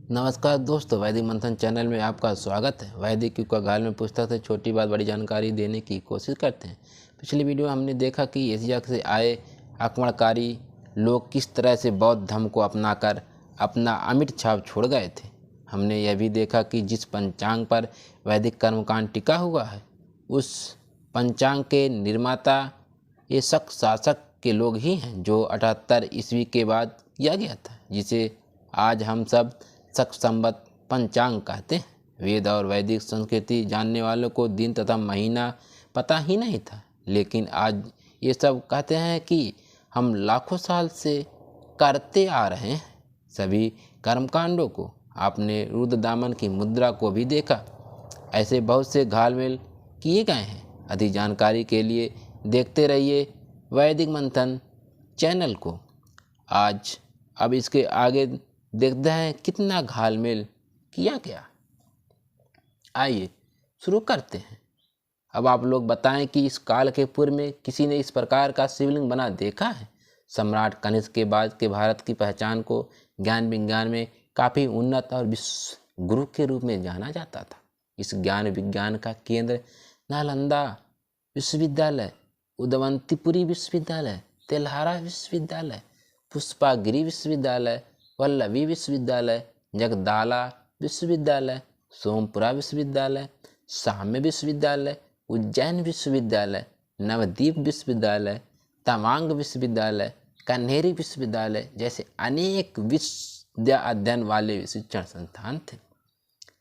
नमस्कार दोस्तों, वैदिक मंथन चैनल में आपका स्वागत है। वैदिक युग का गाल में पुस्तक से छोटी बात बड़ी जानकारी देने की कोशिश करते हैं। पिछली वीडियो में हमने देखा कि एशिया से आए आक्रमणकारी लोग किस तरह से बौद्ध धर्म को अपनाकर अपना अमिट छाप छोड़ गए थे। हमने यह भी देखा कि जिस पंचांग पर वैदिक कर्मकांड टिका हुआ है, उस पंचांग के निर्माता ये शक शासक के लोग ही हैं जो 78 ईस्वी के बाद किया गया था, जिसे आज हम सब शक संवत पंचांग कहते हैं। वेद और वैदिक संस्कृति जानने वालों को दिन तथा महीना पता ही नहीं था, लेकिन आज ये सब कहते हैं कि हम लाखों साल से करते आ रहे हैं। सभी कर्मकांडों को आपने रुद्रदामन की मुद्रा को भी देखा। ऐसे बहुत से घालमेल किए गए हैं। अधिक जानकारी के लिए देखते रहिए वैदिक मंथन चैनल को। अब इसके आगे देखते हैं कितना घालमेल किया गया। आइए शुरू करते हैं। अब आप लोग बताएं कि इस काल के पूर्व में किसी ने इस प्रकार का शिवलिंग बना देखा है। सम्राट कनिष्क के बाद के भारत की पहचान को ज्ञान विज्ञान में काफ़ी उन्नत और विश्व गुरु के रूप में जाना जाता था। इस ज्ञान विज्ञान का केंद्र नालंदा विश्वविद्यालय, उदवंतीपुरी विश्वविद्यालय, तेल्हारा विश्वविद्यालय, पुष्पागिरी विश्वविद्यालय, वल्लभी विश्वविद्यालय, जगदाला विश्वविद्यालय, सोमपुरा विश्वविद्यालय, साम्य विश्वविद्यालय, उज्जैन विश्वविद्यालय, नवद्वीप विश्वविद्यालय, तवांग विश्वविद्यालय, कन्हेरी विश्वविद्यालय जैसे अनेक विद्या अध्ययन वाले शिक्षण संस्थान थे,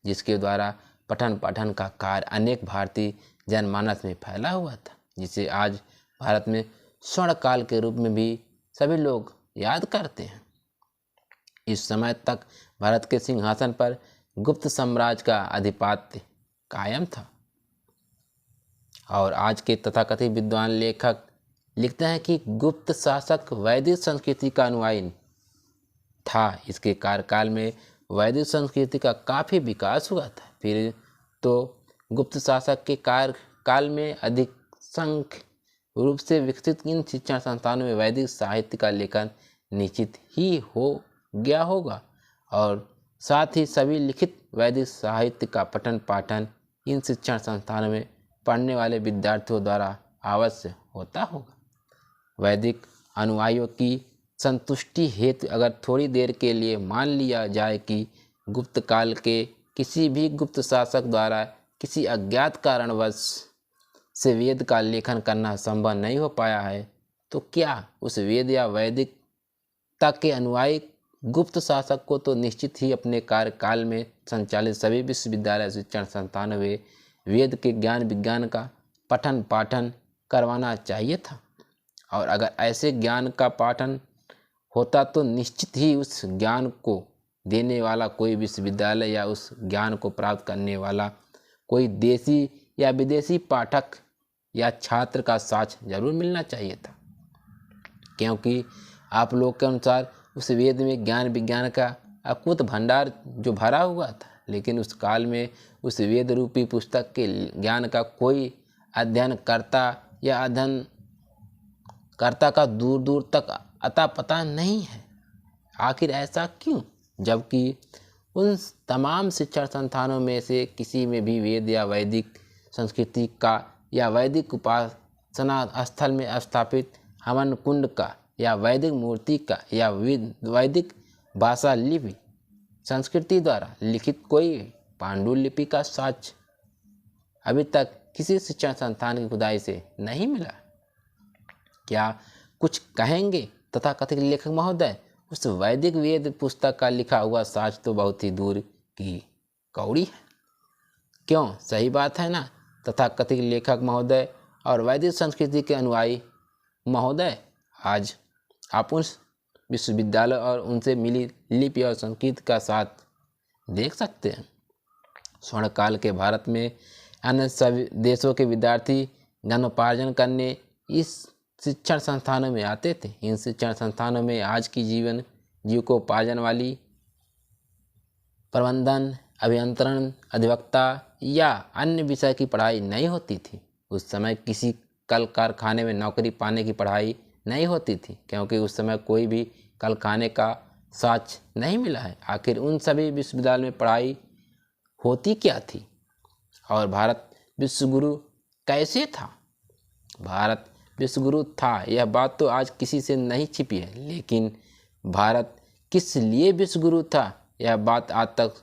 जिसके द्वारा पठन पाठन का कार्य अनेक भारतीय जनमानस में फैला हुआ था, जिसे आज भारत में स्वर्ण काल के रूप में भी सभी लोग याद करते हैं। इस समय तक भारत के सिंहासन पर गुप्त साम्राज्य का आधिपत्य कायम था और आज के तथाकथित विद्वान लेखक लिखते हैं कि गुप्त शासक वैदिक संस्कृति का अनुयायी था। इसके कार्यकाल में वैदिक संस्कृति का काफ़ी विकास हुआ था। फिर तो गुप्त शासक के कार्यकाल में अधिक संख्य रूप से विकसित इन शिक्षण संस्थानों में वैदिक साहित्य का लेखन निश्चित ही हो गया होगा और साथ ही सभी लिखित वैदिक साहित्य का पठन पाठन इन शिक्षण संस्थानों में पढ़ने वाले विद्यार्थियों द्वारा अवश्य होता होगा। वैदिक अनुयायियों की संतुष्टि हेतु अगर थोड़ी देर के लिए मान लिया जाए कि गुप्त काल के किसी भी गुप्त शासक द्वारा किसी अज्ञात कारणवश से वेद का लेखन करना संभव नहीं हो पाया है, तो क्या उस वेद या वैदिकता के अनुयायी गुप्त शासक को तो निश्चित ही अपने कार्यकाल में संचालित सभी विश्वविद्यालय शिक्षण संस्थानों में वेद के ज्ञान विज्ञान का पठन पाठन करवाना चाहिए था। और अगर ऐसे ज्ञान का पाठन होता तो निश्चित ही उस ज्ञान को देने वाला कोई विश्वविद्यालय या उस ज्ञान को प्राप्त करने वाला कोई देशी या विदेशी पाठक या छात्र का साक्ष्य जरूर मिलना चाहिए था, क्योंकि आप लोग के अनुसार उस वेद में ज्ञान विज्ञान का अकुत भंडार जो भरा हुआ था, लेकिन उस काल में उस वेद रूपी पुस्तक के ज्ञान का कोई अध्ययन करता या अध्ययन करता का दूर दूर तक अता पता नहीं है। आखिर ऐसा क्यों, जबकि उन तमाम शिक्षण संस्थानों में से किसी में भी वेद या वैदिक संस्कृति का या वैदिक उपासना स्थल में स्थापित हवन कुंड का या वैदिक मूर्ति का या वैदिक भाषा लिपि संस्कृति द्वारा लिखित कोई पांडुलिपि का साक्ष्य अभी तक किसी शिक्षण संस्थान की खुदाई से नहीं मिला। क्या कुछ कहेंगे तथा कथित लेखक महोदय? उस वैदिक वेद पुस्तक का लिखा हुआ साक्ष्य तो बहुत ही दूर की कौड़ी है। क्यों, सही बात है ना? तथा कथित लेखक महोदय और वैदिक संस्कृति के अनुयायी महोदय, आज आप उस विश्वविद्यालय और उनसे मिली लिपि और संस्कृत का साथ देख सकते हैं। स्वर्ण काल के भारत में अन्य सभी देशों के विद्यार्थी ज्ञानोपार्जन करने इस शिक्षण संस्थानों में आते थे। इन शिक्षण संस्थानों में आज की जीविकोपार्जन वाली प्रबंधन, अभियंत्रण, अधिवक्ता या अन्य विषय की पढ़ाई नहीं होती थी। उस समय किसी कल कारखाने में नौकरी पाने की पढ़ाई नहीं होती थी, क्योंकि उस समय कोई भी कल खाने का साक्ष्य नहीं मिला है। आखिर उन सभी विश्वविद्यालय में पढ़ाई होती क्या थी और भारत विश्वगुरु कैसे था? भारत विश्वगुरु था, यह बात तो आज किसी से नहीं छिपी है, लेकिन भारत किस लिए विश्वगुरु था यह बात आज तक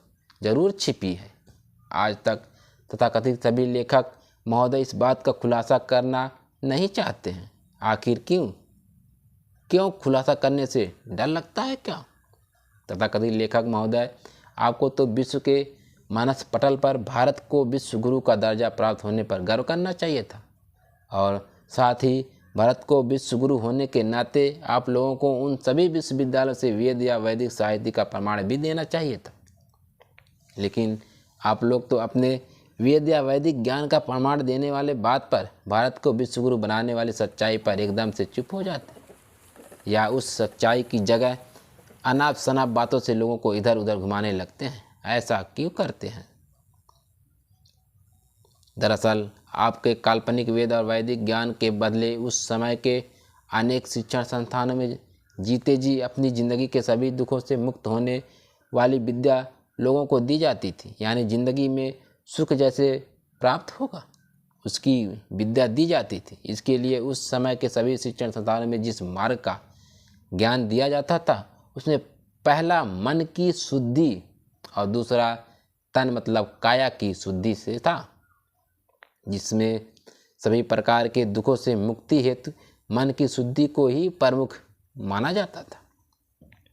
जरूर छिपी है। आज तक तथाकथित सभी लेखक महोदय इस बात का खुलासा करना नहीं चाहते हैं। आखिर क्यों खुलासा करने से डर लगता है क्या? तथाकथित लेखक महोदय, आपको तो विश्व के मानस पटल पर भारत को विश्व गुरु का दर्जा प्राप्त होने पर गर्व करना चाहिए था और साथ ही भारत को विश्व गुरु होने के नाते आप लोगों को उन सभी विश्वविद्यालयों से वेद या वैदिक साहित्य का प्रमाण भी देना चाहिए था। लेकिन आप लोग तो अपने वेद या वैदिक ज्ञान का प्रमाण देने वाले बात पर भारत को विश्व गुरु बनाने वाली सच्चाई पर एकदम से चुप हो जाते या उस सच्चाई की जगह अनाप शनाप बातों से लोगों को इधर उधर घुमाने लगते हैं। ऐसा क्यों करते हैं? दरअसल आपके काल्पनिक वेद और वैदिक ज्ञान के बदले उस समय के अनेक शिक्षण संस्थानों में जीते जी अपनी ज़िंदगी के सभी दुखों से मुक्त होने वाली विद्या लोगों को दी जाती थी। यानी ज़िंदगी में सुख जैसे प्राप्त होगा उसकी विद्या दी जाती थी। इसके लिए उस समय के सभी शिक्षण संस्थानों में जिस मार्ग का ज्ञान दिया जाता था उसमें पहला मन की शुद्धि और दूसरा तन मतलब काया की शुद्धि से था, जिसमें सभी प्रकार के दुखों से मुक्ति हेतु मन की शुद्धि को ही प्रमुख माना जाता था।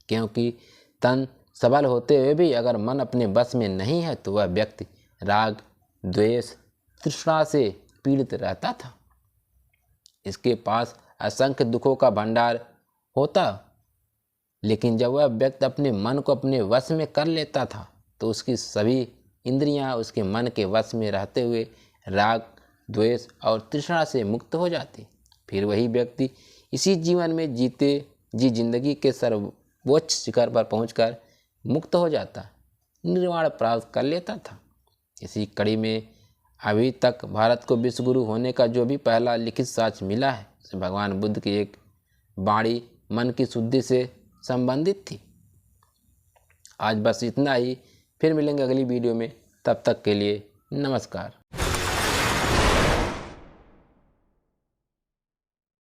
क्योंकि तन सबल होते हुए भी अगर मन अपने बस में नहीं है तो वह व्यक्ति राग, द्वेष, तृष्णा से पीड़ित रहता था। इसके पास असंख्य दुखों का भंडार होता, लेकिन जब वह व्यक्ति अपने मन को अपने वश में कर लेता था तो उसकी सभी इंद्रियां उसके मन के वश में रहते हुए राग, द्वेष और तृष्णा से मुक्त हो जाती। फिर वही व्यक्ति इसी जीवन में जीते जी जिंदगी के सर्वोच्च शिखर पर पहुंचकर मुक्त हो जाता, निर्वाण प्राप्त कर लेता था। इसी कड़ी में अभी तक भारत को विश्वगुरु होने का जो भी पहला लिखित साक्ष्य मिला है भगवान बुद्ध की एक वाणी मन की शुद्धि से संबंधित थी। आज बस इतना ही, फिर मिलेंगे अगली वीडियो में। तब तक के लिए नमस्कार।